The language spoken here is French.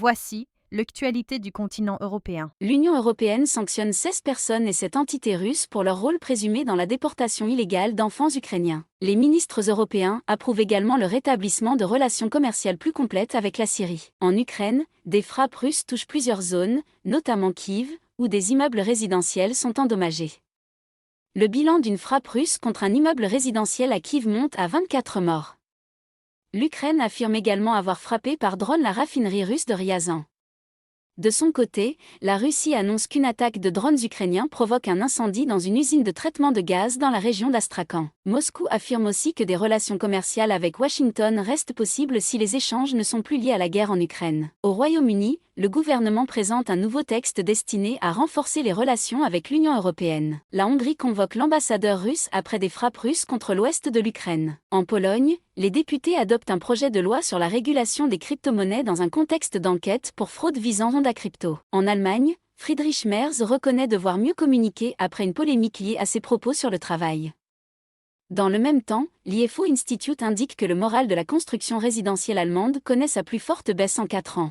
Voici l'actualité du continent européen. L'Union européenne sanctionne 16 personnes et 7 entités russes pour leur rôle présumé dans la déportation illégale d'enfants ukrainiens. Les ministres européens approuvent également le rétablissement de relations commerciales plus complètes avec la Syrie. En Ukraine, des frappes russes touchent plusieurs zones, notamment Kiev, où des immeubles résidentiels sont endommagés. Le bilan d'une frappe russe contre un immeuble résidentiel à Kiev monte à 24 morts. L'Ukraine affirme également avoir frappé par drone la raffinerie russe de Ryazan. De son côté, la Russie annonce qu'une attaque de drones ukrainiens provoque un incendie dans une usine de traitement de gaz dans la région d'Astrakhan. Moscou affirme aussi que des relations commerciales avec Washington restent possibles si les échanges ne sont plus liés à la guerre en Ukraine. Au Royaume-Uni, le gouvernement présente un nouveau texte destiné à renforcer les relations avec l'Union européenne. La Hongrie convoque l'ambassadeur russe après des frappes russes contre l'ouest de l'Ukraine. En Pologne, les députés adoptent un projet de loi sur la régulation des crypto-monnaies dans un contexte d'enquête pour fraude visant Honda Crypto. En Allemagne, Friedrich Merz reconnaît devoir mieux communiquer après une polémique liée à ses propos sur le travail. Dans le même temps, l'IFO Institute indique que le moral de la construction résidentielle allemande connaît sa plus forte baisse en 4 ans.